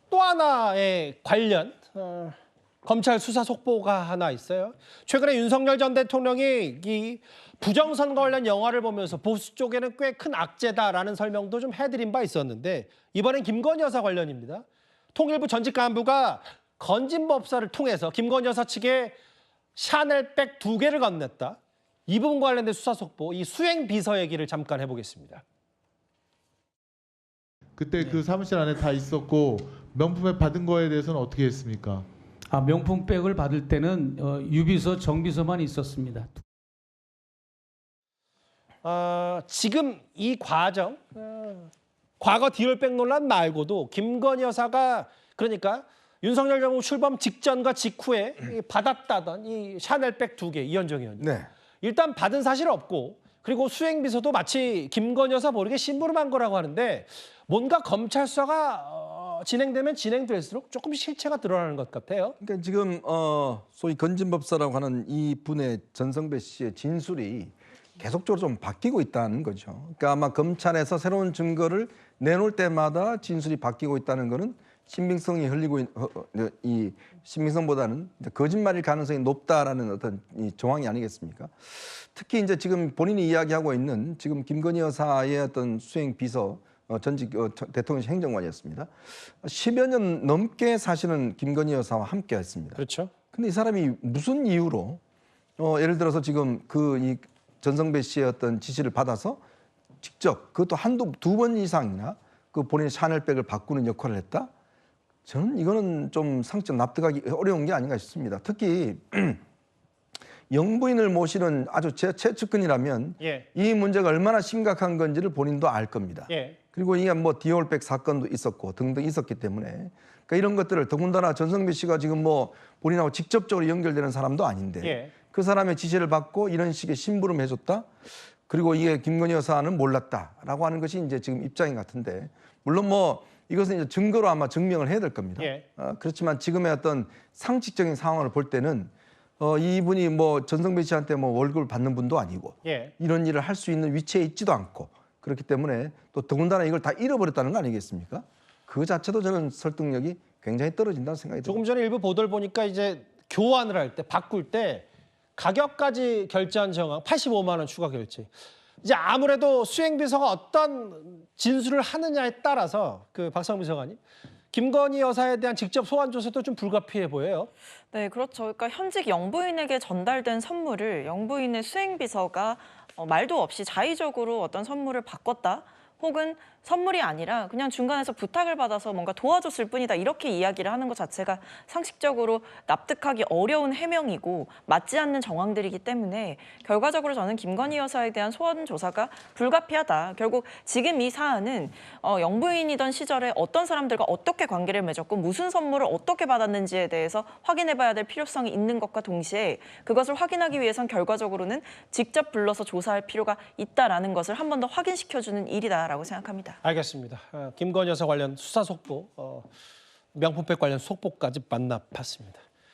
또 하나의 관련 검찰 수사 속보가 하나 있어요. 최근에 윤석열 전 대통령이 이 부정선거 관련 영화를 보면서 보수 쪽에는 꽤 큰 악재다라는 설명도 좀 해드린 바 있었는데 이번엔 김건희 여사 관련입니다. 통일부 전직 간부가 건진법사를 통해서 김건희 여사 측에 샤넬백 2개를 건넸다. 이 부분과 관련된 수사 속보, 이 수행 비서 얘기를 잠깐 해보겠습니다. 그때 그 사무실 안에 다 있었고 명품백 받은 거에 대해서는 어떻게 했습니까? 명품백을 받을 때는 유비서, 정비서만 있었습니다. 지금 이 과정, 과거 디올백 논란 말고도 김건희 여사가 그러니까 윤석열 정부 출범 직전과 직후에 받았다던 이 샤넬백 2개, 이현정 의원님. 네. 일단 받은 사실 없고 그리고 수행비서도 마치 김건희 여사 모르게 심부름한 거라고 하는데 뭔가 검찰 수사가 진행되면 진행될수록 조금씩 실체가 드러나는 것 같아요. 그러니까 지금 소위 건진법사라고 하는 이 분의 전성배 씨의 진술이 계속적으로 좀 바뀌고 있다는 거죠. 그러니까 아마 검찰에서 새로운 증거를 내놓을 때마다 진술이 바뀌고 있다는 거는 신빙성이 흘리고 이 신빙성보다는 거짓말일 가능성이 높다라는 어떤 이 정황이 아니겠습니까? 특히 이제 지금 본인이 이야기하고 있는 지금 김건희 여사의 어떤 수행 비서 전직 대통령실 행정관이었습니다. 10여 년 넘게 사실은 김건희 여사와 함께 했습니다. 그렇죠. 근데 이 사람이 무슨 이유로 예를 들어서 지금 이 전성배 씨의 어떤 지시를 받아서 직접 그것도 두 번 이상이나 그 본인의 샤넬백을 바꾸는 역할을 했다? 저는 이거는 좀 상식 납득하기 어려운 게 아닌가 싶습니다. 특히 영부인을 모시는 아주 최측근이라면 예. 이 문제가 얼마나 심각한 건지를 본인도 알 겁니다. 예. 그리고 이게 뭐 디올백 사건도 있었고 등등 있었기 때문에 그러니까 이런 것들을 더군다나 전성배 씨가 지금 뭐 본인하고 직접적으로 연결되는 사람도 아닌데 예. 그 사람의 지시를 받고 이런 식의 심부름 해줬다. 그리고 이게 김건희 여사는 몰랐다라고 하는 것이 이제 지금 입장인 것 같은데 물론 뭐 이것은 이제 증거로 아마 증명을 해야 될 겁니다. 예. 그렇지만 지금의 어떤 상식적인 상황을 볼 때는 이분이 뭐 전성배 씨한테 뭐 월급을 받는 분도 아니고 예. 이런 일을 할 수 있는 위치에 있지도 않고 그렇기 때문에 또 더군다나 이걸 다 잃어버렸다는 거 아니겠습니까? 그 자체도 저는 설득력이 굉장히 떨어진다는 생각이 듭니다. 조금 전에 일부 보도를 보니까 이제 교환을 할 때, 바꿀 때 가격까지 결제한 정황 85만 원 추가 결제. 이제 아무래도 수행비서가 어떤 진술을 하느냐에 따라서 그 박상무 비서관님 김건희 여사에 대한 직접 소환 조사도 좀 불가피해 보여요. 네, 그렇죠. 그러니까 현직 영부인에게 전달된 선물을 영부인의 수행비서가 말도 없이 자의적으로 어떤 선물을 바꿨다. 혹은 선물이 아니라 그냥 중간에서 부탁을 받아서 뭔가 도와줬을 뿐이다. 이렇게 이야기를 하는 것 자체가 상식적으로 납득하기 어려운 해명이고 맞지 않는 정황들이기 때문에 결과적으로 저는 김건희 여사에 대한 소환 조사가 불가피하다. 결국 지금 이 사안은 영부인이던 시절에 어떤 사람들과 어떻게 관계를 맺었고 무슨 선물을 어떻게 받았는지에 대해서 확인해봐야 될 필요성이 있는 것과 동시에 그것을 확인하기 위해선 결과적으로는 직접 불러서 조사할 필요가 있다라는 것을 한 번 더 확인시켜주는 일이다라고 생각합니다. 알겠습니다. 김건희 여사 관련 수사 속보, 명품백 관련 속보까지 만나봤습니다.